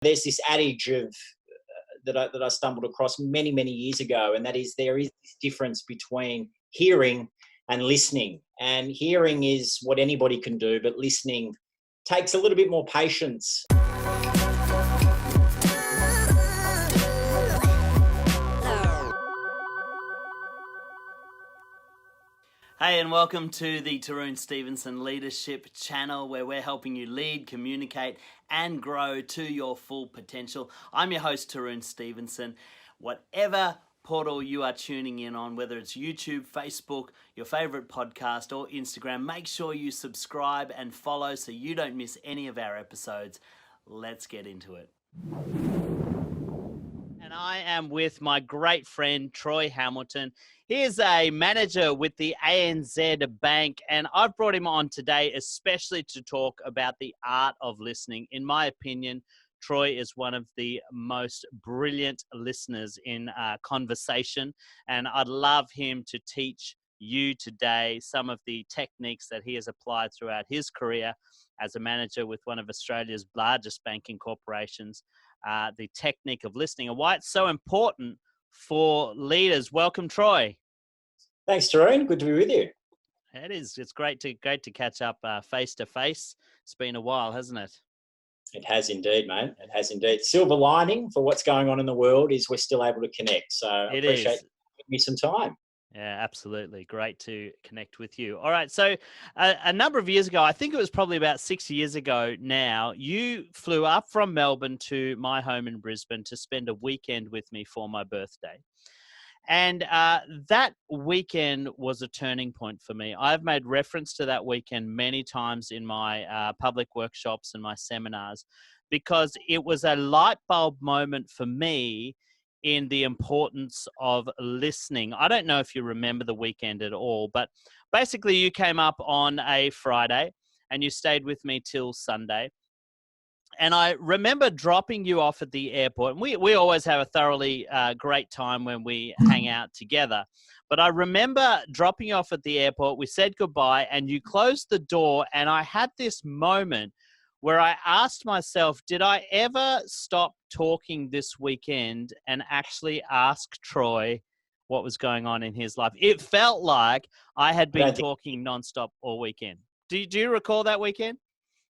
There's this adage of that I stumbled across many, many years ago, and that is there is this difference between hearing and listening. And hearing is what anybody can do, but listening takes a little bit more patience. Hey, and welcome to the Tarun Stevenson Leadership Channel, where we're helping you lead, communicate, and grow to your full potential. I'm your host, Tarun Stevenson. Whatever portal you are tuning in on, whether it's YouTube, Facebook, your favorite podcast, or Instagram, make sure you subscribe and follow so you don't miss any of our episodes. Let's get into it. And I am with my great friend, Troy Hamilton. He is a manager with the ANZ Bank, and I've brought him on today especially to talk about the art of listening. In my opinion, Troy is one of the most brilliant listeners in conversation, and I'd love him to teach you today some of the techniques that he has applied throughout his career as a manager with one of Australia's largest banking corporations. The technique of listening and why it's so important for leaders. Welcome, Troy. Thanks, Tarun. Good to be with you. It is. It's great to catch up face to face. It's been a while, hasn't it? It has indeed, mate. It has indeed. Silver lining for what's going on in the world is we're still able to connect. So I appreciate you giving me some time. Yeah, absolutely. Great to connect with you. All right. So a number of years ago, I think it was probably about 6 years ago now, you flew up from Melbourne to my home in Brisbane to spend a weekend with me for my birthday. And that weekend was a turning point for me. I've made reference to that weekend many times in my public workshops and my seminars because it was a light bulb moment for me in the importance of listening. I don't know if you remember the weekend at all, but basically you came up on a Friday and you stayed with me till Sunday. And I remember dropping you off at the airport. And we always have a thoroughly great time when we hang out together. But I remember dropping you off at the airport. We said goodbye and you closed the door. And I had this moment where I asked myself, did I ever stop talking this weekend and actually ask Troy what was going on in his life? It felt like I had been talking nonstop all weekend. Do you recall that weekend?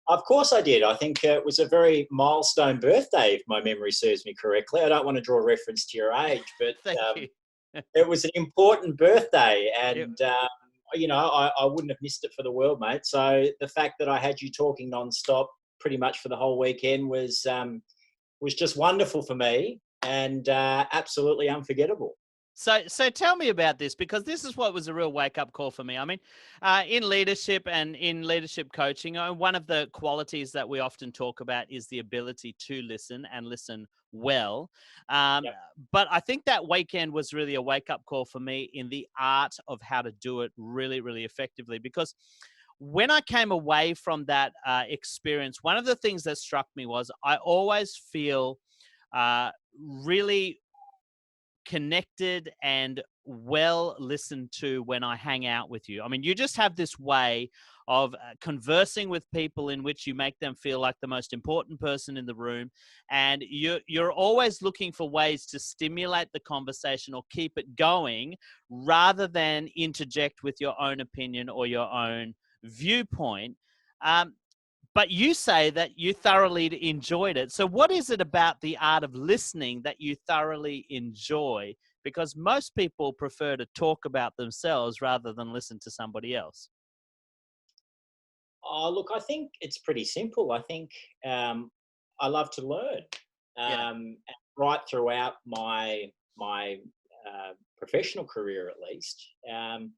Of course I did. I think it was a very milestone birthday, if my memory serves me correctly. I don't want to draw a reference to your age, but it was an important birthday. And, I wouldn't have missed it for the world, mate. So the fact that I had you talking nonstop pretty much for the whole weekend was just wonderful for me and absolutely unforgettable. So tell me about this, because this is what was a real wake-up call for me. I mean, in leadership and in leadership coaching, one of the qualities that we often talk about is the ability to listen and listen well. But I think that weekend was really a wake-up call for me in the art of how to do it really, really effectively. Because when I came away from that experience, one of the things that struck me was I always feel really connected and well listened to when I hang out with you. I mean, you just have this way of conversing with people in which you make them feel like the most important person in the room. And you're always looking for ways to stimulate the conversation or keep it going rather than interject with your own opinion or your own viewpoint. But you say that you thoroughly enjoyed it. So what is it about the art of listening that you thoroughly enjoy? Because most people prefer to talk about themselves rather than listen to somebody else. Oh, look, I think it's pretty simple. I think I love to learn. Right throughout my professional career, at least, I've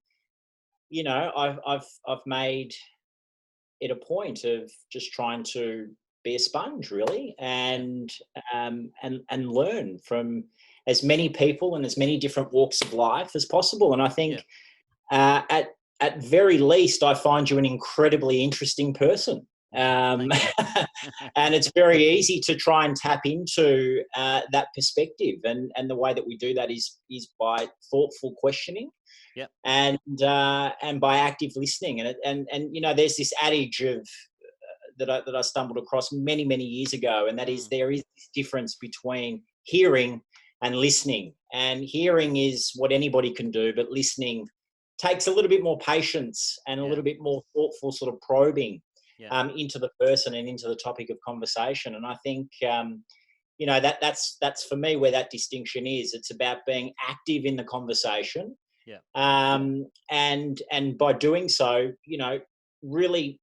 made it a point of just trying to be a sponge, really, and learn from as many people and as many different walks of life as possible. And I think at very least, I find you an incredibly interesting person. And it's very easy to try and tap into that perspective. And the way that we do that is by thoughtful questioning. Yep. And by active listening. And there's this adage of that I stumbled across many years ago, and that is Mm. there is this difference between hearing and listening. And hearing is what anybody can do, but listening takes a little bit more patience and a Yeah. little bit more thoughtful sort of probing Yeah. into the person and into the topic of conversation. And I think that's for me where that distinction is. It's about being active in the conversation, Yeah. and by doing so, really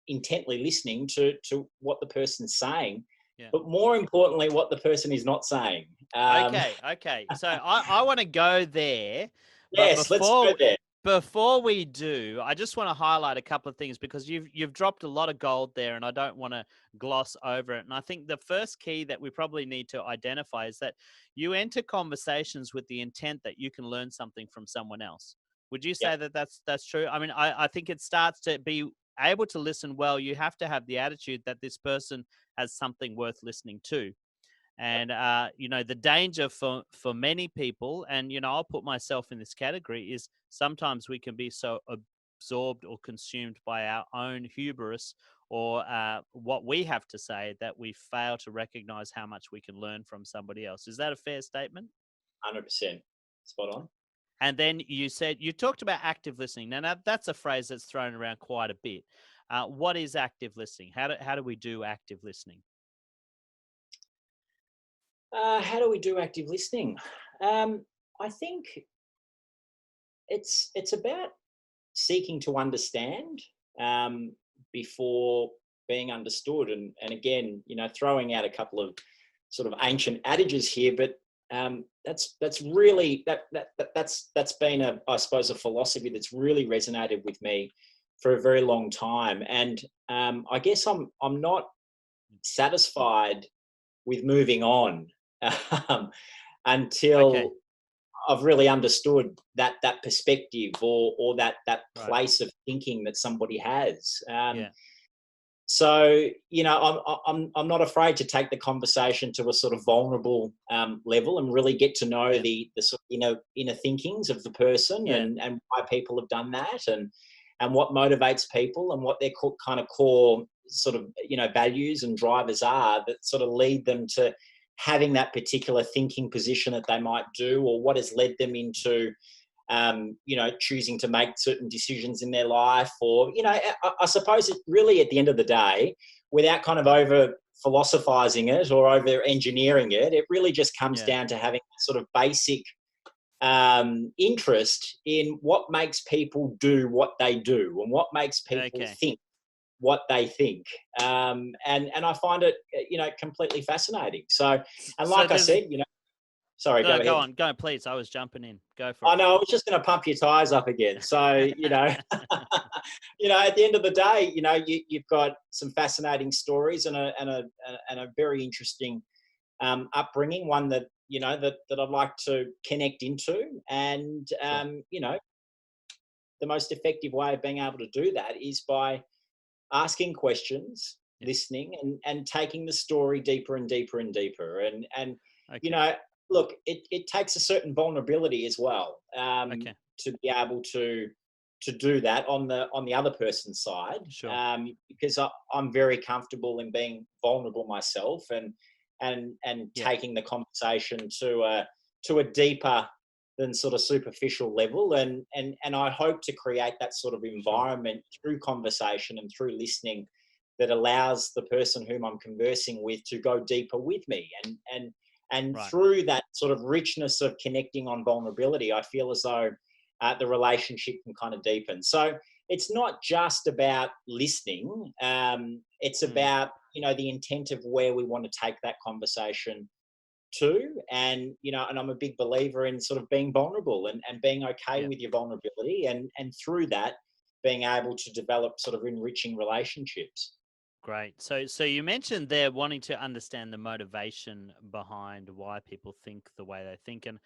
intently listening to what the person's saying, Yeah. but more importantly, what the person is not saying. Okay, okay. So I want to go there, but Yes, let's go there. before we do, I just want to highlight a couple of things because you've dropped a lot of gold there, and I don't want to gloss over it. And I think the first key that we probably need to identify is that you enter conversations with the intent that you can learn something from someone else. Would you Yeah, say that that's true? I mean, I think it starts to be able to listen well. You have to have the attitude that this person has something worth listening to. And the danger for many people, and I'll put myself in this category, is sometimes we can be so absorbed or consumed by our own hubris or what we have to say that we fail to recognize how much we can learn from somebody else. Is that a fair statement? 100%, spot on. And then you talked about active listening. Now that's a phrase that's thrown around quite a bit. What is active listening? How do we do active listening? How do we do active listening? I think it's about seeking to understand, before being understood. And again, throwing out a couple of sort of ancient adages here, but that's really that's been I suppose a philosophy that's really resonated with me for a very long time. And I guess I'm not satisfied with moving on, um, Okay, until I've really understood that perspective, or that right. place of thinking that somebody has. Yeah, So I'm not afraid to take the conversation to a sort of vulnerable level and really get to know yeah, the sort of inner thinkings of the person, yeah, and why people have done that, and what motivates people, and what their kind of core sort of values and drivers are that sort of lead them to having that particular thinking position that they might do, or what has led them into choosing to make certain decisions in their life. Or I suppose it really, at the end of the day, without kind of over philosophizing it or over engineering it, it really just comes yeah. down to having sort of basic interest in what makes people do what they do, and what makes people Okay. think what they think. And I find it completely fascinating. So, and So like I there's said, sorry, go no, go ahead. on, go please. I was jumping in. Go for I it. know, I was just going to pump your tires up again. So, at the end of the day, you've got some fascinating stories, and a very interesting upbringing, one that that I'd like to connect into. And Sure. the most effective way of being able to do that is by asking questions, Yeah. listening, and taking the story deeper and deeper and deeper. And you Okay. know, look, it takes a certain vulnerability as well, Okay. to be able to do that on the other person's side, Sure. because I'm very comfortable in being vulnerable myself, and Yeah. taking the conversation to a deeper than sort of superficial level. And I hope to create that sort of Sure. environment through conversation and through listening that allows the person whom I'm conversing with to go deeper with me. And Right. through that sort of richness of connecting on vulnerability, I feel as though the relationship can kind of deepen. So it's not just about listening. It's Mm. about the intent of where we want to take that conversation to. And I'm a big believer in sort of being vulnerable, and being okay Yeah. with your vulnerability, and through that being able to develop sort of enriching relationships. Great. So you mentioned there wanting to understand the motivation behind why people think the way they think, and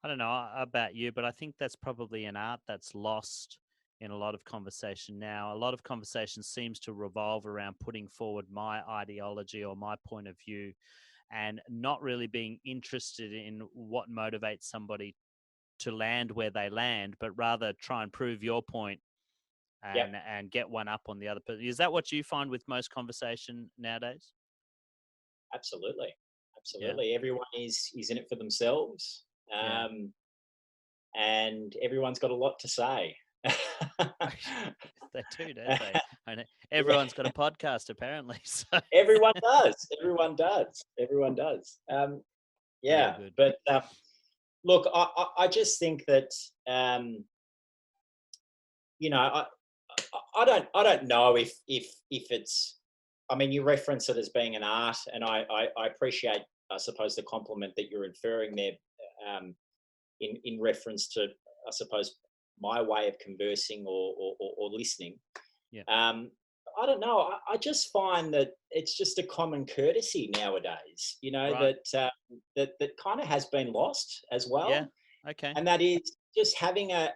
I don't know about you, but I think that's probably an art that's lost in a lot of conversation now. A lot of conversation seems to revolve around putting forward my ideology or my point of view, and not really being interested in what motivates somebody to land where they land, but rather try and prove your point Yep. and get one up on the other person. Is that what you find with most conversation nowadays? Absolutely. Yeah, Absolutely. Everyone is in it for themselves. yeah. And everyone's got a lot to say. They do, don't they? And Yeah, everyone's got a podcast apparently. So everyone does. Everyone does. Everyone does. very Yeah, good. but look, I just think that you know I don't know if it's. I mean, you reference it as being an art, and I appreciate, I suppose, the compliment that you're inferring there, um, in reference to, I suppose, my way of conversing or listening. Yeah, Um, I don't know. I just find that it's just a common courtesy nowadays. right. That kind of has been lost as Yeah, well, okay. and that is just having a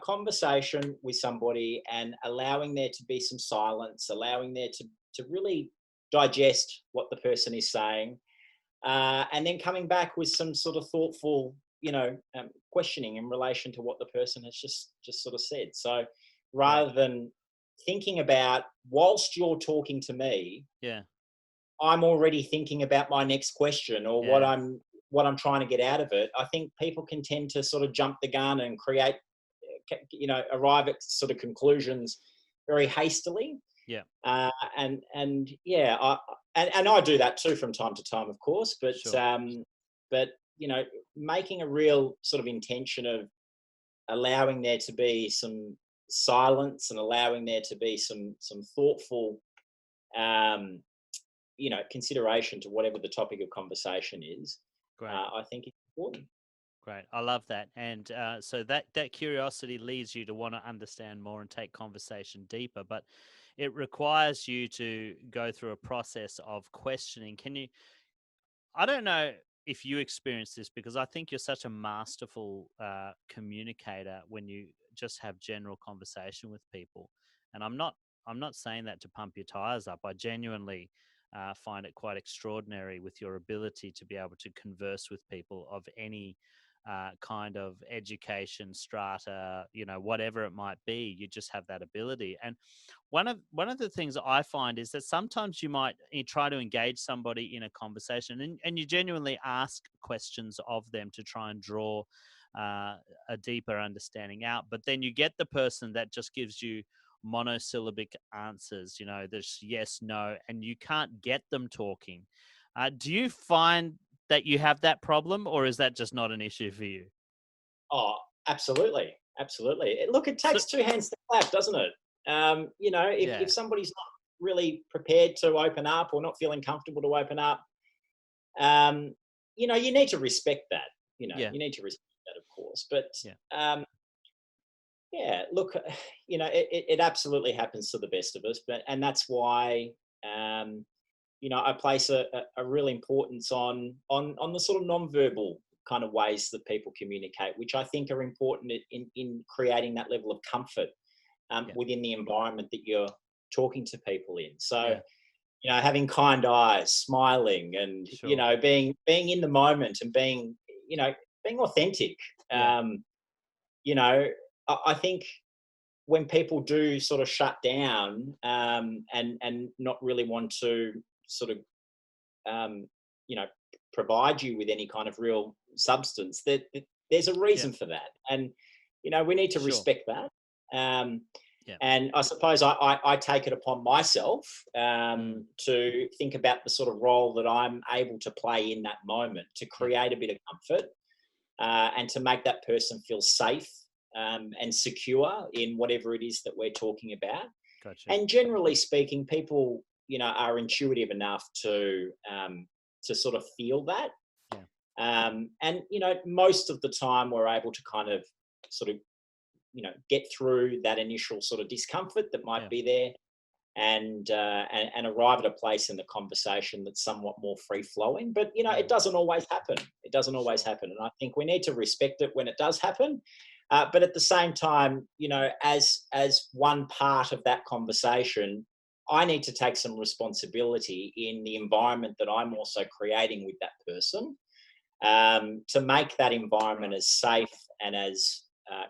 conversation with somebody and allowing there to be some silence, allowing there to really digest what the person is saying, and then coming back with some sort of thoughtful, questioning in relation to what the person has just sort of said. So Great. rather than thinking about whilst you're talking to me, Yeah, I'm already thinking about my next question or what yeah, I'm trying to get out of it. I think people can tend to sort of jump the gun and create, arrive at sort of conclusions very hastily. yeah. And yeah, and I do that too from time to time, of course. Sure. But making a real sort of intention of allowing there to be some silence and allowing there to be some thoughtful, um, consideration to whatever the topic of conversation is. Great. I think it's important. Great. I love that. And so that curiosity leads you to want to understand more and take conversation deeper, but it requires you to go through a process of questioning. I don't know if you experience this because I think you're such a masterful communicator when you just have general conversation with people. And I'm not saying that to pump your tires up. I genuinely find it quite extraordinary with your ability to be able to converse with people of any kind of education strata, whatever it might be. You just have that ability. And one of the things I find is that sometimes you try to engage somebody in a conversation, and you genuinely ask questions of them to try and draw a deeper understanding out. But then you get the person that just gives you monosyllabic answers. There's yes, no, and you can't get them talking. Do you find that you have that problem, or is that just not an issue for you? Oh, absolutely, absolutely. Look, it So takes two hands to clap, doesn't it? yeah, If somebody's not really prepared to open up or not feeling comfortable to open up, um, you need to respect that. yeah, You need to respect that, of course. But yeah, um, yeah, look, it absolutely happens to the best of us, and that's why um, I place a real importance on the sort of non-verbal kind of ways that people communicate, which I think are important in creating that level of comfort yeah, within the environment that you're talking to people in. So, yeah. having kind eyes, smiling, and Sure. being in the moment and being authentic. Yeah, Um, you know, I think when people do sort of shut down, and not really want to sort of um, you know, provide you with any kind of real substance, that there's a yeah, reason for that, and we need to sure. respect that. Um, Yeah. and I suppose I take it upon myself Mm, to think about the sort of role that I'm able to play in that moment to yeah, create a bit of comfort, and to make that person feel safe, and secure in whatever it is that we're talking about. gotcha. And generally speaking, people are intuitive enough to sort of feel that. Yeah, And most of the time we're able to kind of sort of get through that initial sort of discomfort that might yeah, be there, and arrive at a place in the conversation that's somewhat more free flowing. But it mm, doesn't always happen. It doesn't always sure. happen, and I think we need to respect it when it does happen. But at the same time, as one part of that conversation, I need to take some responsibility in the environment that I'm also creating with that person, to make that environment Right. as safe and as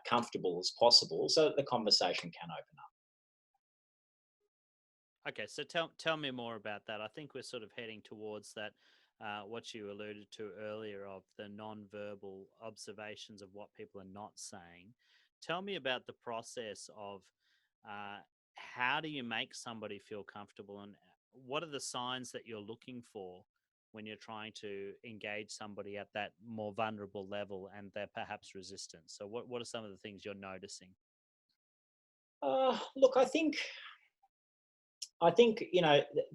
comfortable as possible, so that the conversation can open up. Okay, so tell me more about that. I think we're sort of heading towards that, what you alluded to earlier of the non-verbal observations of what people are not saying. Tell me about the process of how do you make somebody feel comfortable, and what are the signs that you're looking for when you're trying to engage somebody at that more vulnerable level and they're perhaps resistant. So what are some of the things you're noticing? Look, I think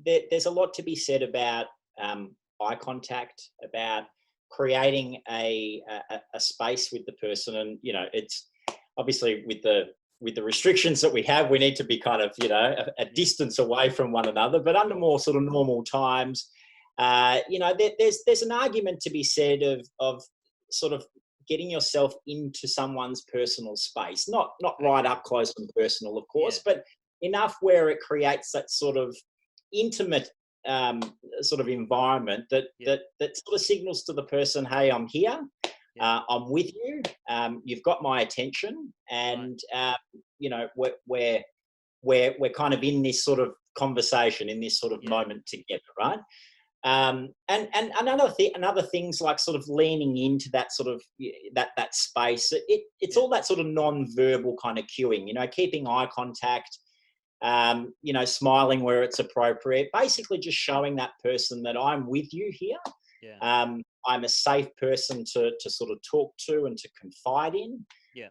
there's a lot to be said about eye contact, about creating a space with the person, and it's obviously with the restrictions that we have, we need to be kind of a distance away from one another. But under more sort of normal times, there's an argument to be said of sort of getting yourself into someone's personal space, not right Okay. up close and personal, of Yeah. course, but enough where it creates that sort of intimate um, sort of environment that Yeah. that sort of signals to the person, hey, I'm here, Yeah. I'm with you, you've got my attention, Right. and we're kind of in this sort of conversation, in this sort of Yeah. moment together, right? And another things like sort of leaning into that sort of that space. It's Yeah. all that sort of non-verbal kind of cueing. Keeping eye contact. Smiling where it's appropriate. Basically, just showing that person that I'm with you here. Yeah. I'm a safe person to sort of talk to and to confide in. Yeah.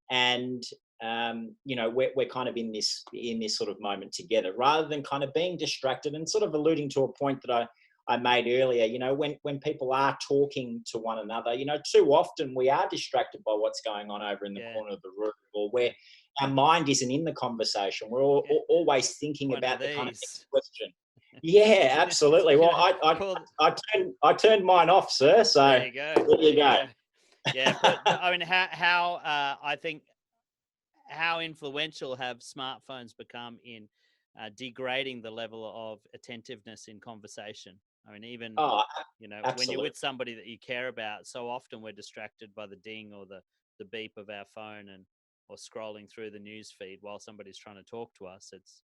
And we're kind of in this sort of moment together, rather than kind of being distracted, and sort of alluding to a point that I made earlier. When people are talking to one another, too often we are distracted by what's going on over in the Yeah. corner of the room, or where Yeah. our mind isn't in the conversation. We're Yeah. always thinking One of about the kind of next these. question. Yeah, absolutely. Well, Call. I turned mine off, sir. So There you go. there There you you go. go. Yeah, but I mean, how I think how influential have smartphones become in degrading the level of attentiveness in conversation? I mean, even Oh, when you're absolutely. with somebody that you care about, so often we're distracted by the ding or the beep of our phone and or scrolling through the news feed while somebody's trying to talk to us. It's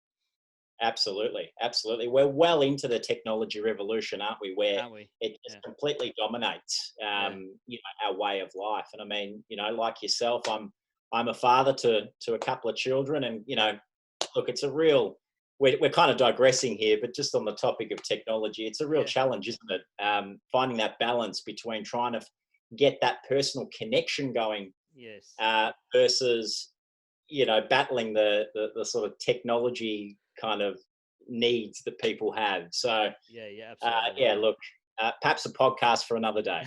Absolutely, absolutely. We're well into the technology revolution, aren't we? Where aren't we? it just Yeah, completely dominates, yeah, our way of life. And I mean, like yourself, I'm a father to a couple of children, and look, it's a real. We're kind of digressing here, but just on the topic of technology, it's a real yeah. challenge, isn't it? Finding that balance between trying to get that personal connection going Yes. versus battling the sort of technology kind of needs that people have. So Yeah, yeah, absolutely yeah, right. look, perhaps a podcast for another day.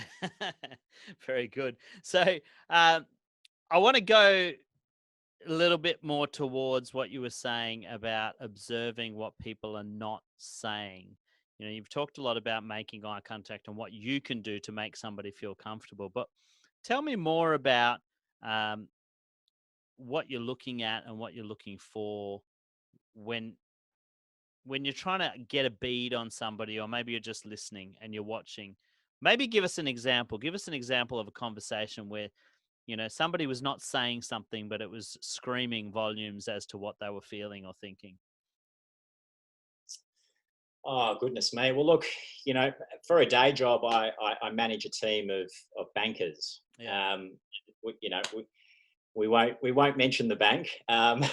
Very good. So um, I want to go a little bit more towards what you were saying about observing what people are not saying. You've talked a lot about making eye contact and what you can do to make somebody feel comfortable, but tell me more about um, what you're looking at and what you're looking for when when you're trying to get a bead on somebody, or maybe you're just listening and you're watching. Maybe give us an example. Give us an example of a conversation where somebody was not saying something, but it was screaming volumes as to what they were feeling or thinking. Oh goodness me! Well, look, for a day job, I manage a team of bankers. Yeah, Um, we won't mention the bank, I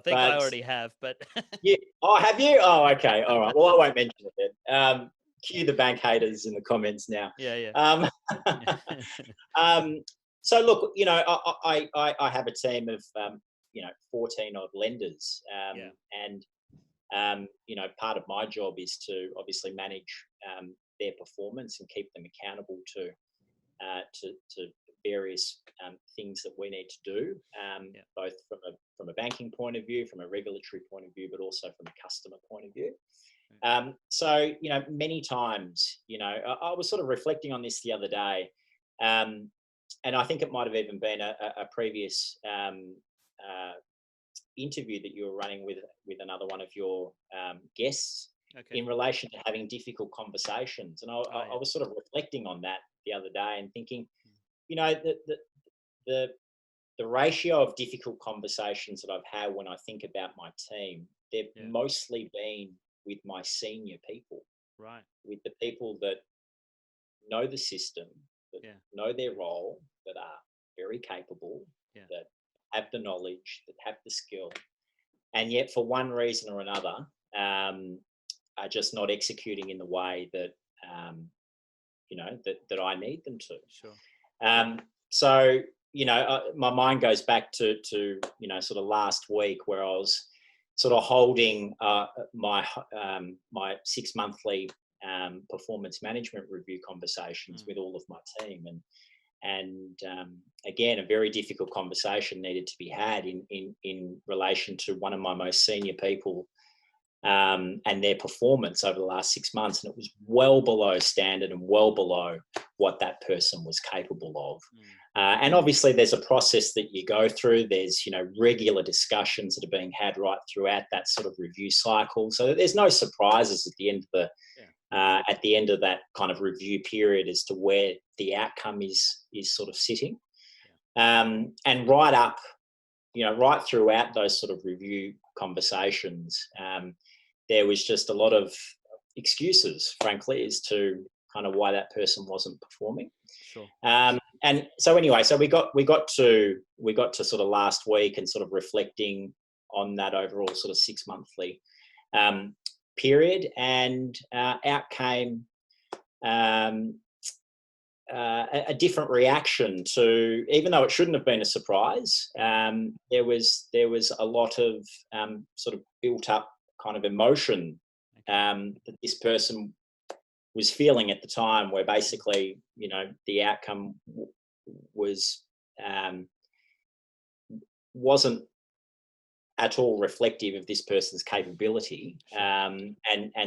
think I but already have, but yeah. Oh, have you? Oh, okay. All right. Well, I won't mention it then. Cue the bank haters in the comments now. yeah, yeah, Um, um, so look, I have a team of 14 odd lenders, yeah, and part of my job is to obviously manage their performance and keep them accountable to various things that we need to do, yeah, both from a banking point of view, from a regulatory point of view, but also from a customer point of view. So many times, I was sort of reflecting on this the other day, um, and I think it might have even been a previous uh, interview that you were running with another one of your guests okay, in relation to having difficult conversations. And I, oh I yeah, was sort of reflecting on that the other day and thinking, mm, the the ratio of difficult conversations that I've had when I think about my team, they've Yeah. mostly been with my senior people, Right. with the people that know the system, that Yeah. know their role, that are very capable, Yeah. that have the knowledge, that have the skill, and yet for one reason or another, are just not executing in the way that that I need them to. Sure. So my mind goes back to sort of last week, where I was sort of holding my 6 monthly performance management review conversations with all of my team, and again, a very difficult conversation needed to be had in relation to one of my most senior people, and their performance over the last 6 months, and it was well below standard and well below what that person was capable of. And obviously, there's a process that you go through. There's regular discussions that are being had right throughout that sort of review cycle, so that there's no surprises at the end of that kind of review period as to where the outcome is sort of sitting. And right throughout those sort of review conversations, there was just a lot of excuses, frankly, as to kind of why that person wasn't performing. Sure. And so anyway, so we got to sort of last week and sort of reflecting on that overall sort of 6 monthly period, and out came a different reaction to, even though it shouldn't have been a surprise. There was a lot of sort of built up kind of emotion that this person was feeling at the time, where basically the outcome wasn't at all reflective of this person's capability. And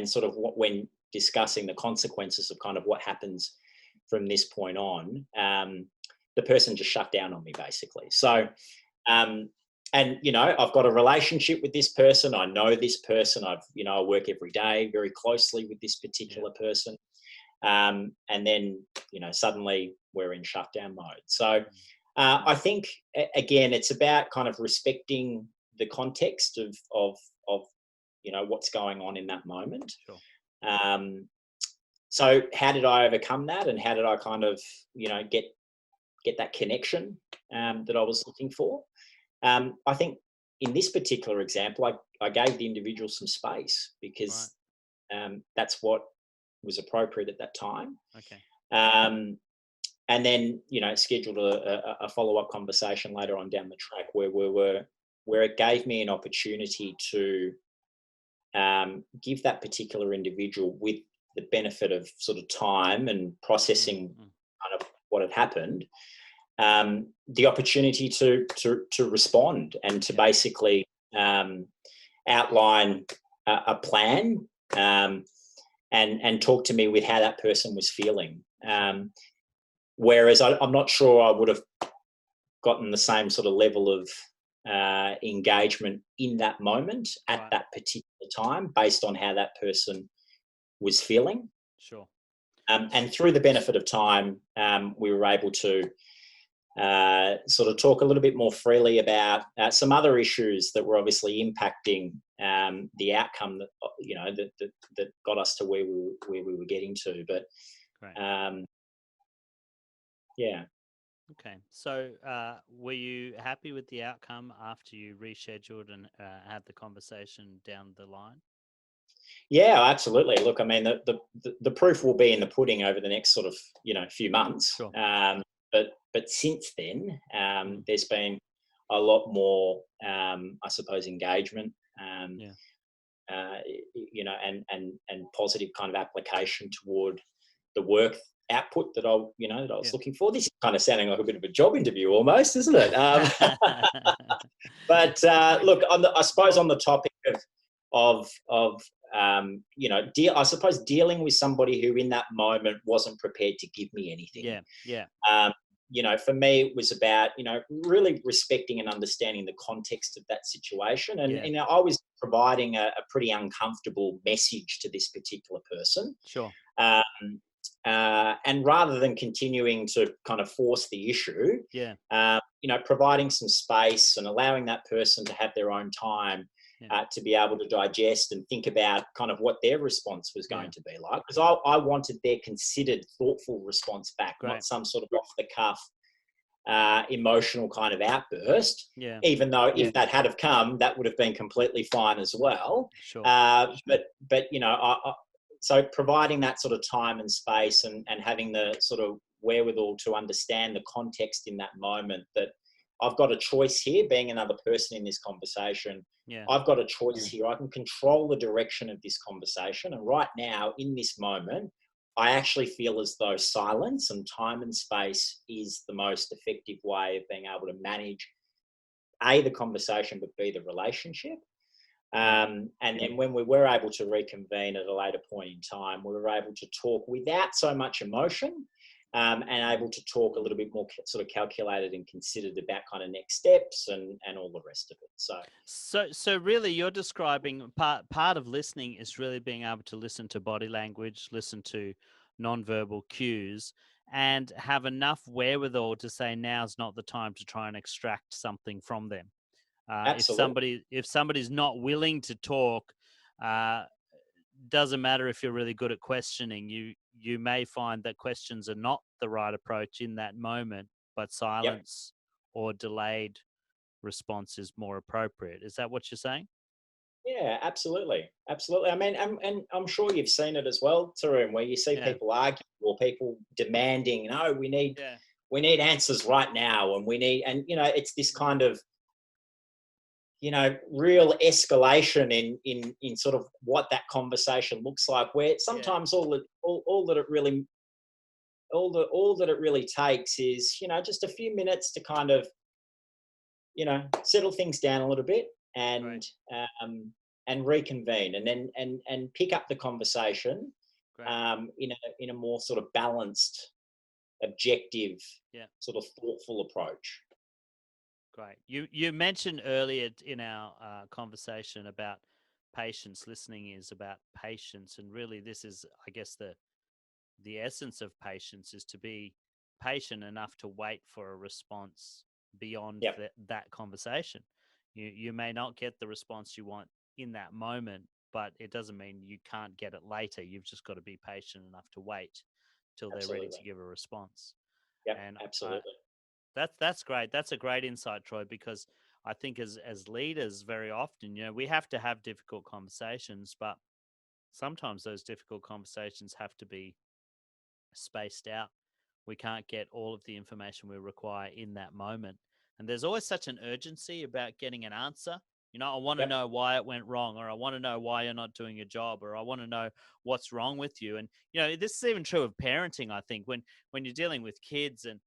sort of when discussing the consequences of kind of what happens from this point on, the person just shut down on me, basically. So, and I've got a relationship with this person. I know this person. I work every day very closely with this particular person. And then, suddenly we're in shutdown mode. So I think, again, it's about kind of respecting the context of what's going on in that moment. Sure. So how did I overcome that, and how did I kind of get that connection that I was looking for? I think in this particular example, I gave the individual some space, because that's what was appropriate at that time. Okay. And then scheduled a follow-up conversation later on down the track, where it gave me an opportunity to give that particular individual, with the benefit of sort of time and processing kind of what had happened, the opportunity to respond and to basically outline a plan, and talk to me with how that person was feeling. Whereas I'm not sure I would have gotten the same sort of level of engagement in that moment at that particular time, based on how that person was feeling. Sure. And through the benefit of time, we were able to sort of talk a little bit more freely about some other issues that were obviously impacting the outcome that got us to where we were getting to. But yeah. Okay. So were you happy with the outcome after you rescheduled and had the conversation down the line? Yeah, absolutely. Look, I mean, the proof will be in the pudding over the next sort of few months. Sure. But since then, there's been a lot more, I suppose, engagement. And positive kind of application toward the work output that I was looking for. This is kind of sounding like a bit of a job interview almost, isn't it? But look, I suppose on the topic of I suppose dealing with somebody who in that moment wasn't prepared to give me anything. For me, it was about, really respecting and understanding the context of that situation. And, I was providing a pretty uncomfortable message to this particular person. Sure. And rather than continuing to kind of force the issue, providing some space and allowing that person to have their own time, Yeah. to be able to digest and think about kind of what their response was going Yeah. to be like. Because I wanted their considered, thoughtful response back, Great. not some sort of off the cuff, emotional kind of outburst. Yeah. Even though if that had have come, that would have been completely fine as well. Sure. But you know, so providing that sort of time and space and having the sort of wherewithal to understand the context in that moment, that I've got a choice here, being another person in this conversation. Yeah. I've got a choice here. I can control the direction of this conversation. And right now, in this moment, I actually feel as though silence and time and space is the most effective way of being able to manage A, the conversation, but B, the relationship. And then when we were able to reconvene at a later point in time, we were able to talk without so much emotion, and able to talk a little bit more sort of calculated and considered about kind of next steps and all the rest of it. So really, you're describing part of listening is really being able to listen to body language, listen to nonverbal cues, and have enough wherewithal to say now's not the time to try and extract something from them. Absolutely. If somebody's not willing to talk, doesn't matter if you're really good at questioning. You may find that questions are not the right approach in that moment, but Yep. silence or delayed response is more appropriate. Is that what you're saying? Yeah, absolutely. Absolutely. I mean, and I'm sure you've seen it as well, Tarun, where you see Yeah. people arguing or people demanding, no, we need Yeah. answers right now. And you know, it's this kind of, you know, real escalation in sort of what that conversation looks like, where Yeah. sometimes all that it really all that it really takes is, you know, just a few minutes to kind of, you know, settle things down a little bit Great. um, and reconvene, and then and pick up the conversation Great. in a more sort of balanced, objective, Yeah. sort of thoughtful approach. Great. You mentioned earlier in our conversation about patience. Listening is about patience, and really, this is, I guess, the essence of patience is to be patient enough to wait for a response beyond Yep, that conversation. You may not get the response you want in that moment, but it doesn't mean you can't get it later. You've just got to be patient enough to wait till they're ready to absolutely. give a response. Yep, And absolutely. that's great. That's a great insight, Troy, because I think as leaders, very often, we have to have difficult conversations, but sometimes those difficult conversations have to be spaced out. We can't get all of the information we require in that moment. And there's always such an urgency about getting an answer. I want to Yep, know why it went wrong, or I want to know why you're not doing your job, or I want to know what's wrong with you. And, this is even true of parenting, I think, when you're dealing with kids and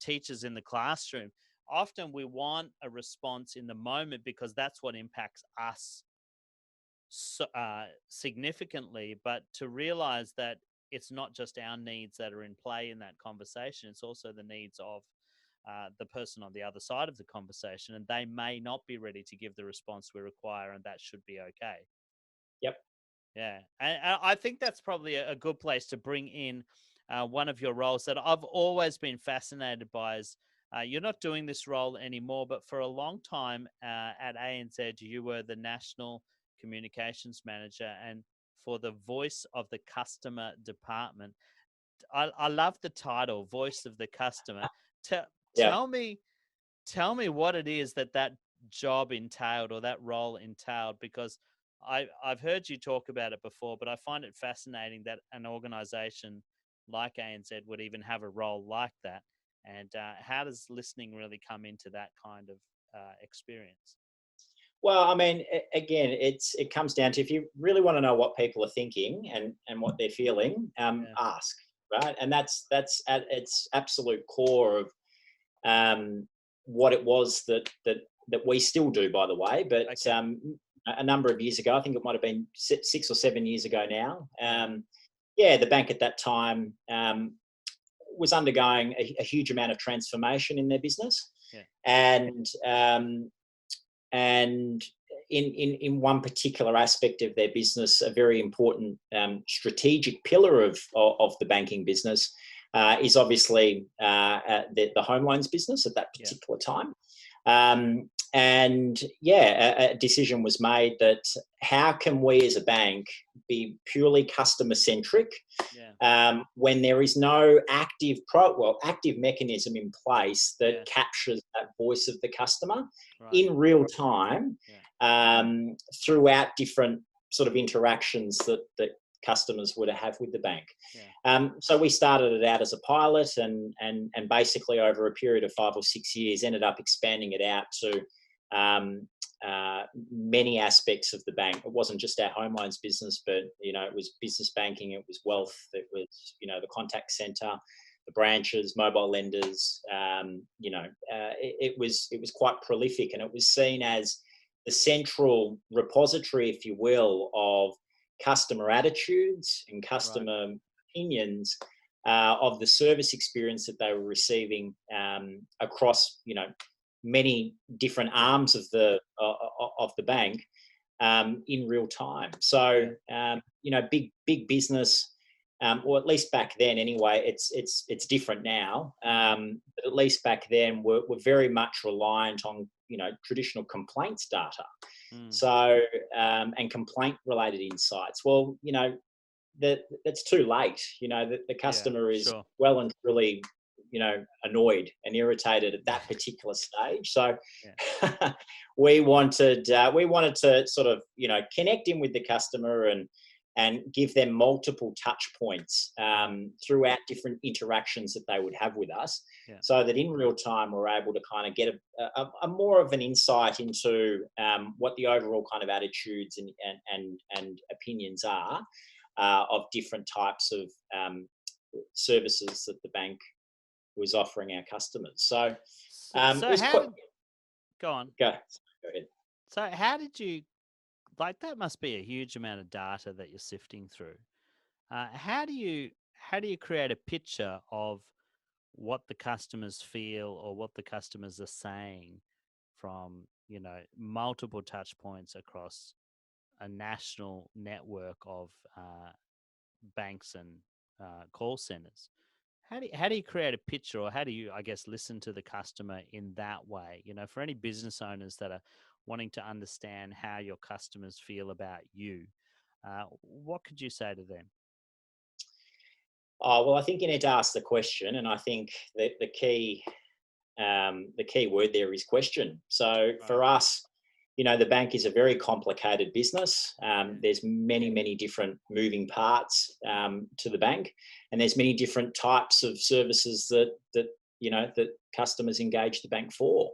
teachers in the classroom, often we want a response in the moment because that's what impacts us significantly, but to realize that it's not just our needs that are in play in that conversation, it's also the needs of the person on the other side of the conversation, and they may not be ready to give the response we require, and that should be okay. yep, Yeah, and I think that's probably a good place to bring in one of your roles that I've always been fascinated by. Is you're not doing this role anymore, but for a long time at ANZ, you were the National Communications Manager, and for the Voice of the Customer Department. I love the title, Voice of the Customer. Tell yeah. tell me tell me what it is that job entailed, or that role entailed, because I've heard you talk about it before, but I find it fascinating that an organization like ANZ would even have a role like that. And how does listening really come into that kind of experience? Well, I mean, again, it comes down to, if you really want to know what people are thinking and what they're feeling, Yeah. ask, right? And that's at its absolute core of what it was that we still do, by the way. But Okay. a number of years ago, I think it might have been 6 or 7 years ago now. Yeah. Yeah, the bank at that time was undergoing a huge amount of transformation in their business, Yeah. and in one particular aspect of their business, a very important strategic pillar of the banking business is obviously the home loans business at that Yeah. particular time. And yeah, a decision was made that how can we as a bank be purely customer centric when there is no active mechanism in place that captures that voice of the customer in real time throughout different sort of interactions that customers would have with the bank. So we started it out as a pilot, and basically over a period of 5 or 6 years ended up expanding it out to many aspects of the bank. It wasn't just our home loans business, but it was business banking, it was wealth, it was the contact center, the branches, mobile lenders. It was quite prolific, and it was seen as the central repository, if you will, of customer attitudes and customer opinions of the service experience that they were receiving across many different arms of the bank in real time. So big business, or at least back then anyway. It's different now, but at least back then we're very much reliant on traditional complaints data. So and complaint related insights. Well, that's too late. The customer is well and truly annoyed and irritated at that particular stage. So we wanted to sort of connect in with the customer and give them multiple touch points throughout different interactions that they would have with us, so that in real time we're able to kind of get a more of an insight into what the overall kind of attitudes and opinions are of different types of services that the bank was offering our customers. So, go on. Go ahead. So how did you, that must be a huge amount of data that you're sifting through. How do you create a picture of what the customers feel or what the customers are saying from, multiple touch points across a national network of banks and call centers? How do you create a picture, or how do you, I guess, listen to the customer in that way? For any business owners that are wanting to understand how your customers feel about you, what could you say to them? Oh, well, I think you need to ask the question, and I think that the key word there is question. So for us, the bank is a very complicated business. There's many different moving parts to the bank, and there's many different types of services that customers engage the bank for.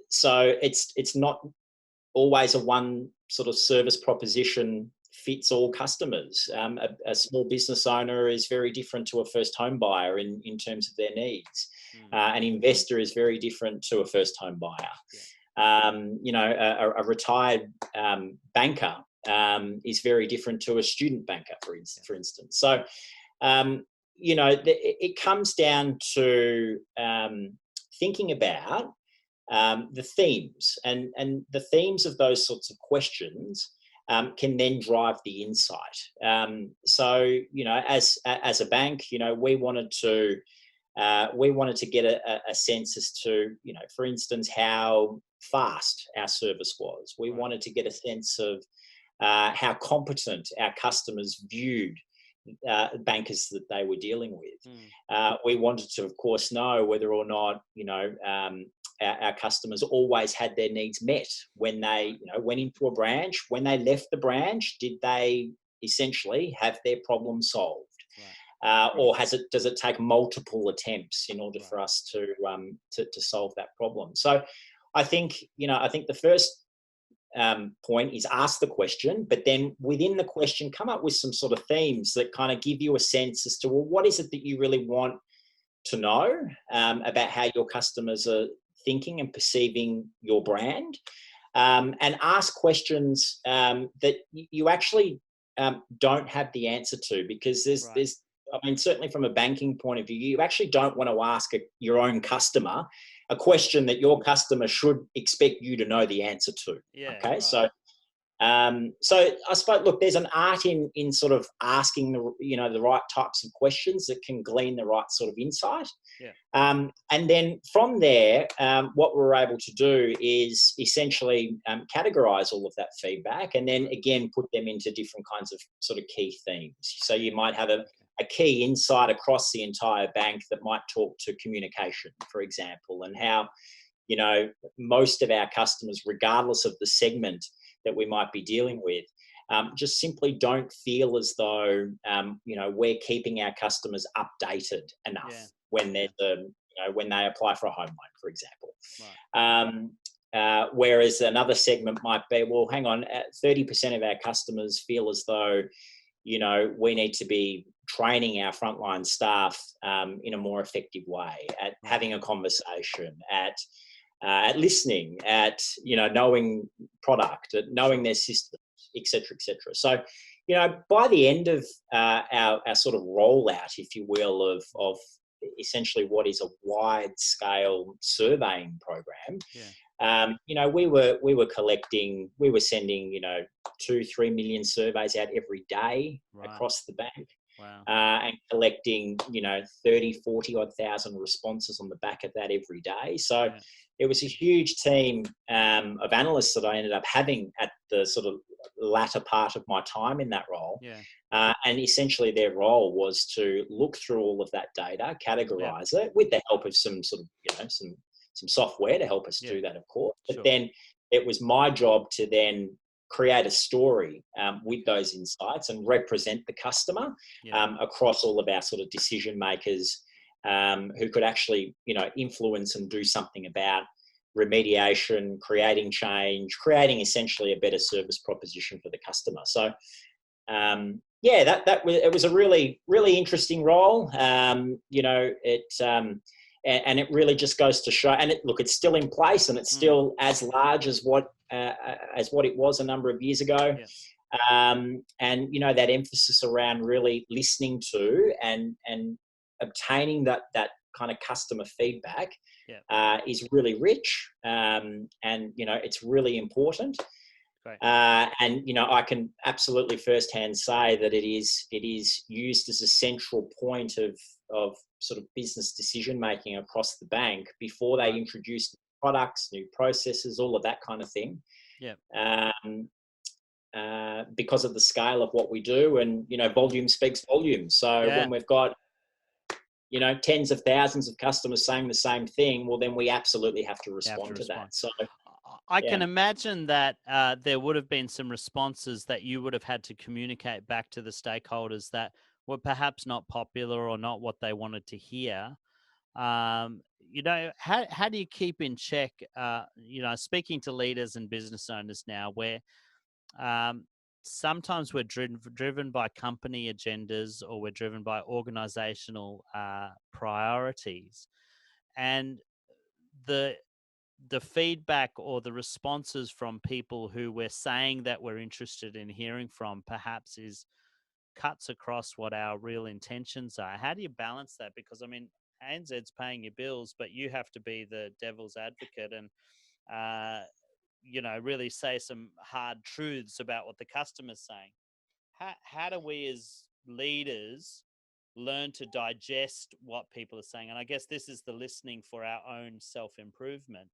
So it's not always a one sort of service proposition fits all customers. A small business owner is very different to a first home buyer in terms of their needs. An investor is very different to a first home buyer. A retired banker is very different to a student banker, for instance. So, it comes down to thinking about the themes, and the themes of those sorts of questions can then drive the insight. So, as a bank, we wanted to get a sense as to, for instance, how fast our service was. We wanted to get a sense of how competent our customers viewed bankers that they were dealing with. We wanted to, of course, know whether or not, our customers always had their needs met when they, went into a branch. When they left the branch, did they essentially have their problem solved? Or does it take multiple attempts in order for us to solve that problem? So I think the first point is ask the question, but then within the question, come up with some sort of themes that kind of give you a sense as to, well, what is it that you really want to know about how your customers are thinking and perceiving your brand, and ask questions that you actually don't have the answer to, because there's certainly from a banking point of view, you actually don't want to ask your own customer a question that your customer should expect you to know the answer to. So So I suppose, look, there's an art in sort of asking the right types of questions that can glean the right sort of insight. Yeah. And then from there, what we're able to do is essentially categorize all of that feedback, and then again put them into different kinds of sort of key themes. So you might have a key insight across the entire bank that might talk to communication, for example, and how, most of our customers, regardless of the segment that we might be dealing with, just simply don't feel as though we're keeping our customers updated enough when there's when they apply for a home loan, for example. Right. Whereas another segment might be, well, hang on, 30% of our customers feel as though we need to be training our frontline staff in a more effective way, at having a conversation, at listening, at knowing product, at knowing their system, etc., etc. So, by the end of our sort of rollout, if you will, of essentially what is a wide scale surveying program, we were sending 2-3 million surveys out every day across the bank. Wow. And collecting 30-40 odd thousand responses on the back of that every day. So it was a huge team of analysts that I ended up having at the sort of latter part of my time in that role. And essentially their role was to look through all of that data, categorize it with the help of some sort of some software to help us do that, of course. But then it was my job to then create a story with those insights and represent the customer across all of our sort of decision makers who could actually, influence and do something about remediation, creating change, creating essentially a better service proposition for the customer. So, it was a really, really interesting role. And it really just goes to show, and it's still in place, and it's still as large as what it was a number of years ago. And that emphasis around really listening to and obtaining that kind of customer feedback is really rich, and it's really important. And I can absolutely firsthand say that it is used as a central point of sort of business decision making across the bank before they introduce products, new processes, all of that kind of thing. Because of the scale of what we do, and volume speaks volumes. So when we've got tens of thousands of customers saying the same thing, well, then we absolutely have to respond to that. So I can imagine that there would have been some responses that you would have had to communicate back to the stakeholders that were perhaps not popular or not what they wanted to hear. How do you keep in check, speaking to leaders and business owners now, where sometimes we're driven by company agendas, or we're driven by organizational priorities, and the feedback or the responses from people who we're saying that we're interested in hearing from perhaps cuts across what our real intentions are. How do you balance that? Because ANZ's paying your bills, but you have to be the devil's advocate and really say some hard truths about what the customer's saying. How do we as leaders learn to digest what people are saying? And I guess this is the listening for our own self-improvement,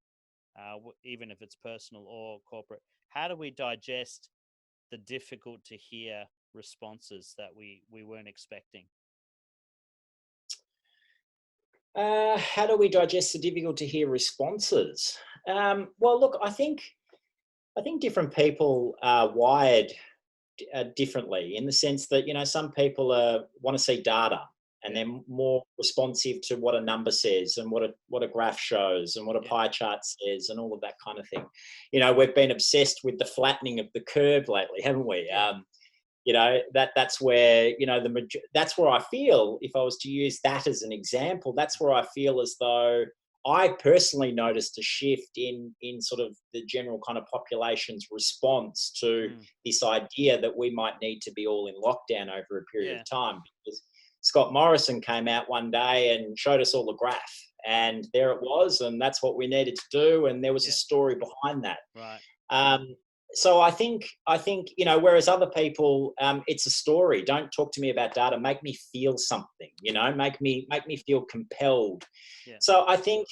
even if it's personal or corporate. How do we digest the difficult to hear responses that we weren't expecting? How do we digest the difficult to hear responses? Well, look, I think different people are wired differently, in the sense that some people want to see data, and they're more responsive to what a number says and what a graph shows and what a pie chart says and all of that kind of thing. We've been obsessed with the flattening of the curve lately, haven't we? That's where that's where I feel, if I was to use that as an example, that's where I feel as though I personally noticed a shift in sort of the general kind of population's response to this idea that we might need to be all in lockdown over a period of time. Because Scott Morrison came out one day and showed us all a graph, and there it was, and that's what we needed to do, and there was a story behind that. So I think, you know, whereas other people, it's a story. Don't talk to me about data. Make me feel something. You know, make me feel compelled. Yeah. So I think,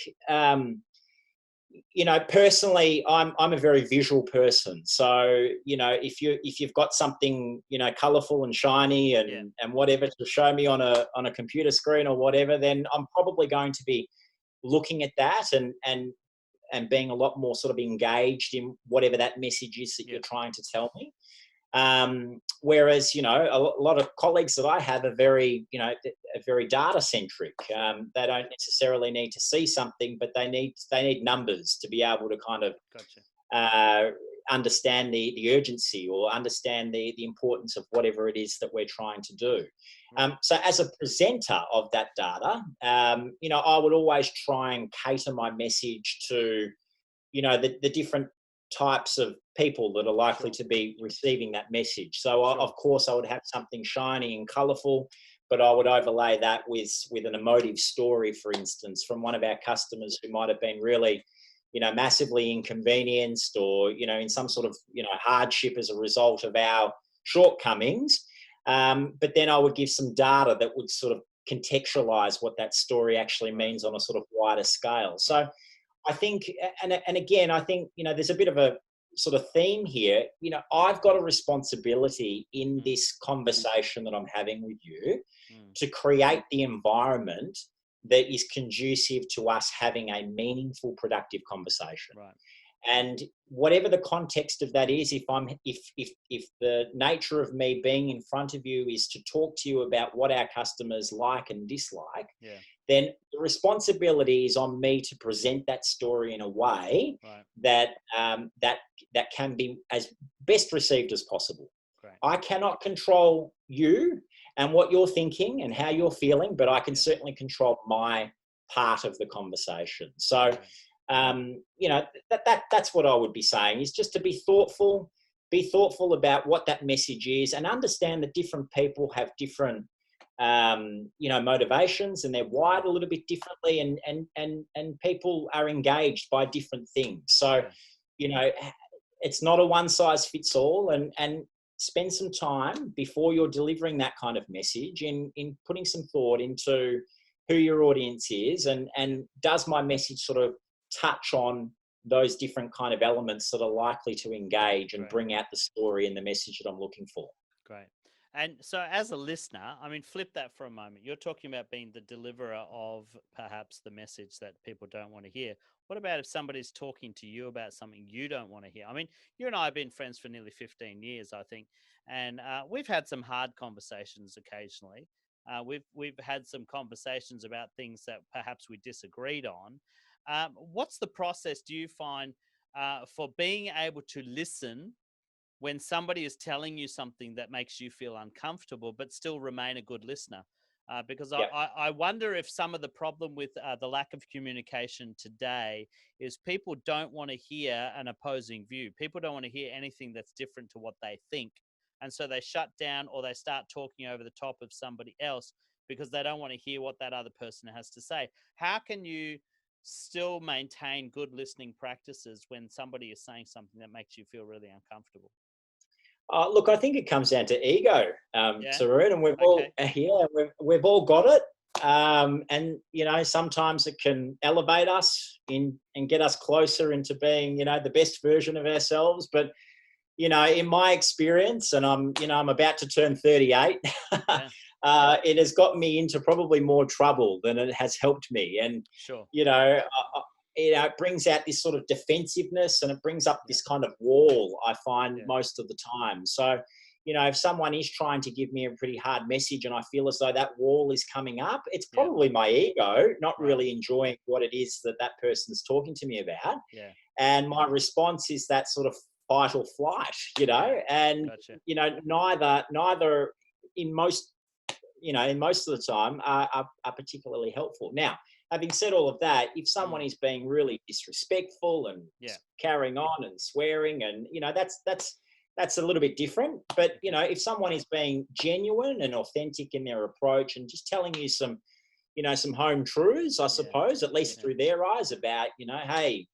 you know, personally, I'm a very visual person. So you know, if you've got something, you know, colourful and shiny Yeah. and whatever to show me on a computer screen or whatever, then I'm probably going to be looking at that and being a lot more sort of engaged in whatever that message is that Yeah. you're trying to tell me. Whereas, you know, a lot of colleagues that I have are very, you know, are very data centric. They don't necessarily need to see something, but they need numbers to be able to kind of Gotcha. uh, understand the urgency or understand the importance of whatever it is that we're trying to do. Right. So as a presenter of that data, you know, I would always try and cater my message to, you know, the different types of people that are likely Sure. to be receiving that message. So Sure. of course I would have something shiny and colorful, but I would overlay that with an emotive story, for instance, from one of our customers who might have been really, you know, massively inconvenienced or, you know, in some sort of, you know, hardship as a result of our shortcomings. But then I would give some data that would sort of contextualize what that story actually Right. means on a sort of wider scale. So Right. I think, and again, I think, you know, there's a bit of a sort of theme here. You know, I've got a responsibility in Mm. this conversation that I'm having with you Mm. to create the environment that is conducive to us having a meaningful, productive conversation. Right. And whatever the context of that is, if the nature of me being in front of you is to talk to you about what our customers like and dislike, Yeah. then the responsibility is on me to present that story in a way Right. that that can be as best received as possible. Great. I cannot control you and what you're thinking and how you're feeling, but I can Yeah. certainly control my part of the conversation. So, Great. you know, that's what I would be saying is just to be thoughtful about what that message is, and understand that different people have different you know, motivations, and they're wired a little bit differently, and people are engaged by different things. So, Yeah. you know, it's not a one size fits all, and spend some time before you're delivering that kind of message in putting some thought into who your audience is, and does my message sort of touch on those different kind of elements that are likely to engage and Great. bring out the story and the message that I'm looking for. Great. And so, as a listener, I mean, flip that for a moment. You're talking about being the deliverer of perhaps the message that people don't want to hear. What about if somebody's talking to you about something you don't want to hear? I mean, you and I have been friends for nearly 15 years, I think, and we've had some hard conversations occasionally. We've had some conversations about things that perhaps we disagreed on. What's the process do you find for being able to listen when somebody is telling you something that makes you feel uncomfortable, but still remain a good listener? Because Yeah. I wonder if some of the problem with the lack of communication today is people don't want to hear an opposing view. People don't want to hear anything that's different to what they think. And so they shut down or they start talking over the top of somebody else because they don't want to hear what that other person has to say. How can you still maintain good listening practices when somebody is saying something that makes you feel really uncomfortable? Look, I think it comes down to ego, Yeah. Tarun, and we've Okay. all, yeah, we've all got it. And you know, sometimes it can elevate us in and get us closer into being, you know, the best version of ourselves. But you know, in my experience, and you know, I'm about to turn 38. Yeah. It has got me into probably more trouble than it has helped me. And Sure. you know, you know, it brings out this sort of defensiveness, and it brings up Yeah. this kind of wall, I find, Yeah. most of the time. So, you know, if someone is trying to give me a pretty hard message and I feel as though that wall is coming up, it's Yeah. probably my ego not Right. really enjoying what it is that that person's talking to me about. Yeah. And my response is that sort of fight or flight, you Yeah. know, and, Gotcha. you know, neither in most, you know, in most of the time are particularly helpful. Now, having said all of that, if someone Mm. is being really disrespectful and Yeah. carrying on and swearing, and you know, that's a little bit different. But you Okay. know, if someone is being genuine and authentic in their approach and just telling you some, you know, some home truths, I Yeah. suppose, at least Yeah. through their eyes, about, you know, hey,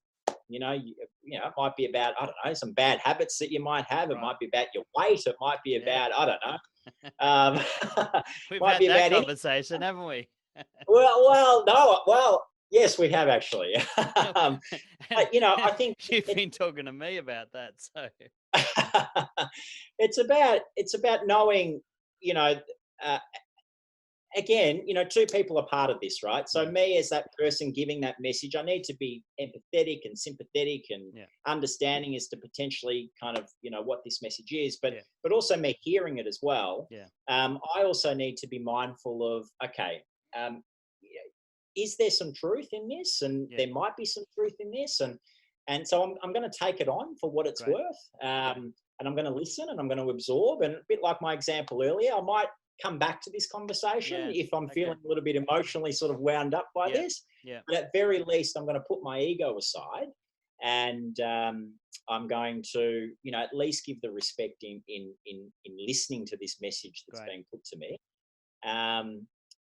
you know, it might be about, I don't know, some bad habits that you might have. It Right. might be about your weight. It might be Yeah. about, I don't know. Um, We've might had be that about any. conversation, haven't we? No, yes, we have actually. um, And but I think you've been talking to me about that, so it's about knowing, you know, uh, again, two people are part of this, right? So yeah, me as that person giving that message, I need to be empathetic and sympathetic and yeah, understanding as to potentially kind of, what this message is, but yeah, but also me hearing it as well. yeah, I also need to be mindful of, okay, um, is there some truth in this? And yeah. there might be some truth in this, and so I'm going to take it on for what it's Great, worth, great. and I'm going to listen and I'm going to absorb. And a bit like my example earlier, I might come back to this conversation Yeah. if I'm Okay. feeling a little bit emotionally sort of wound up by Yeah. this. Yeah. But at very least, I'm going to put my ego aside, and I'm going to, at least give the respect in listening to this message that's Great. being put to me.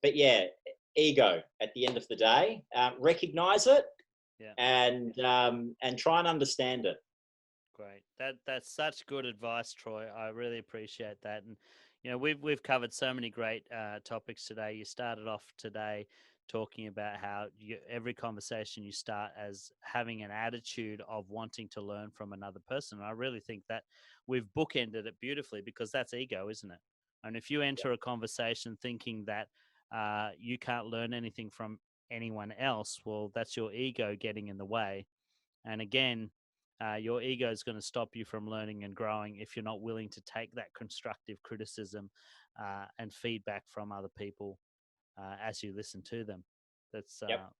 But yeah, ego at the end of the day, recognize it, Yeah. and try and understand it. Great. That's such good advice, Troy. I really appreciate that. And we've covered so many great topics today. You started off today talking about how every conversation you start as having an attitude of wanting to learn from another person. And I really think that we've bookended it beautifully, because that's ego, isn't it? And if you enter a conversation thinking that you can't learn anything from anyone else, well, that's your ego getting in the way. And again, your ego is going to stop you from learning and growing if you're not willing to take that constructive criticism and feedback from other people as you listen to them. That's Yep.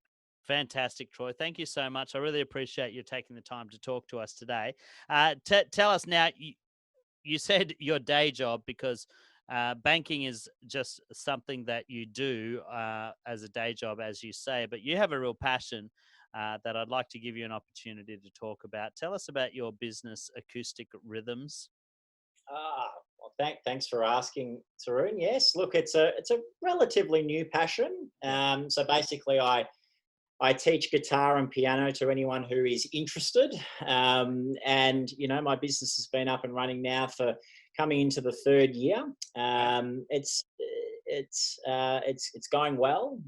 fantastic, Troy. Thank you so much. I really appreciate you taking the time to talk to us today. Tell us now, you said your day job, because banking is just something that you do as a day job, as you say, but you have a real passion that I'd like to give you an opportunity to talk about. Tell us about your business, Acoustic Rhythms. Well, thanks for asking, Tarun. Yes, look, it's a relatively new passion. Yeah. So basically, I teach guitar and piano to anyone who is interested. And my business has been up and running now for coming into the third year. It's going well.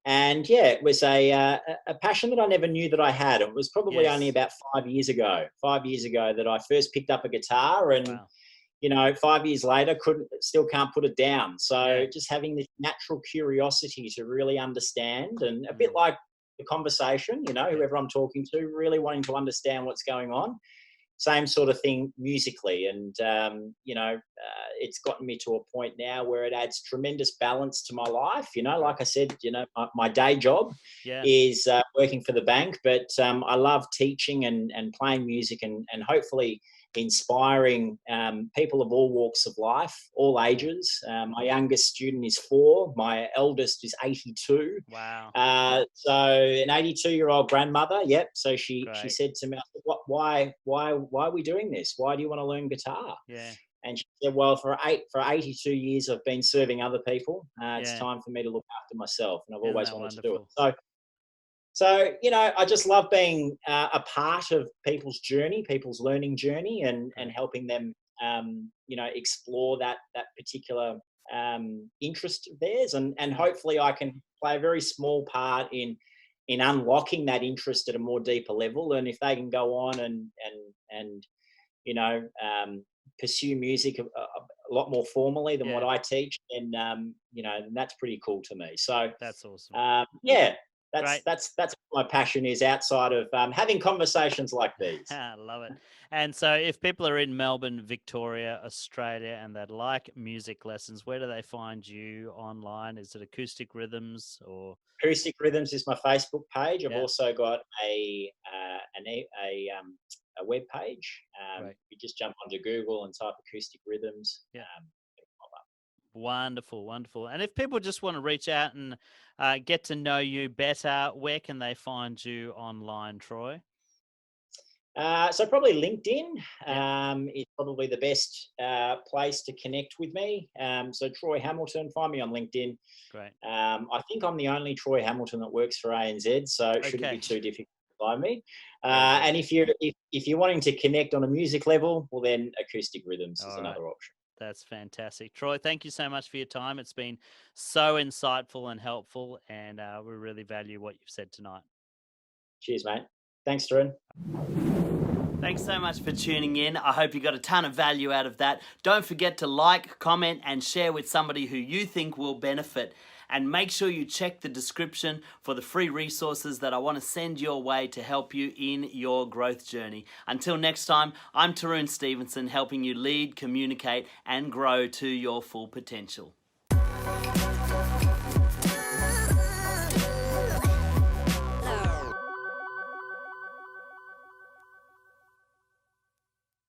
And yeah, it was a passion that I never knew that I had. It was probably only Yes. about 5 years ago. 5 years ago that I first picked up a guitar, and Wow. 5 years later, still can't put it down. So Yeah. just having this natural curiosity to really understand, and a bit Mm. like the conversation, Yeah. whoever I'm talking to, really wanting to understand what's going on. Same sort of thing musically, and it's gotten me to a point now where it adds tremendous balance to my life. Right. Like I said, my day job Yeah. is working for the bank, but I love teaching and playing music, and hopefully inspiring people of all walks of life, all Yeah. ages. My youngest student is 4. My eldest is 82. Wow. So an 82-year-old grandmother. Yep. So she Great. said to me, "What? Why are we doing this? Why do you want to learn guitar?" Yeah. And she said, "Well, for 82 years, I've been serving other people. It's Yeah. time for me to look after myself, and I've Isn't always that wanted to do it." wonderful? So I just love being a part of people's journey, people's learning journey, and Great. helping them, explore that particular interest of theirs, and Yeah. hopefully I can play a very small part in unlocking that interest at a more deeper level. And if they can go on and you know um, pursue music a lot more formally than what Yeah. I teach, then that's pretty cool to me. So That's awesome. yeah, that's Great. that's that's what my passion is outside of having conversations like these. I love it. And so, if people are in Melbourne, Victoria, Australia, and they'd like music lessons, where do they find you online? Is it Acoustic Rhythms or? Acoustic Rhythms is my Facebook page. I've Yeah, also got a web page. great. You just jump onto Google and type Acoustic Rhythms. Yeah, It'll pop up. wonderful, wonderful. And if people just want to reach out and get to know you better, where can they find you online, Troy? So probably LinkedIn Yeah, is probably the best place to connect with me. So Troy Hamilton, find me on LinkedIn. great. I think I'm the only Troy Hamilton that works for ANZ, so it shouldn't be Okay. too difficult. behind me. Very good. And if you're wanting to connect on a music level, well, then Acoustic Rhythms is All right. another option. That's fantastic. Troy, thank you so much for your time. It's been so insightful and helpful, and we really value what you've said tonight. Cheers, mate. Thanks, Tarun. Thanks so much for tuning in. I hope you got a ton of value out of that. Don't forget to like, comment, and share with somebody who you think will benefit. And make sure you check the description for the free resources that I want to send your way to help you in your growth journey. Until next time, I'm Tarun Stevenson, helping you lead, communicate, and grow to your full potential.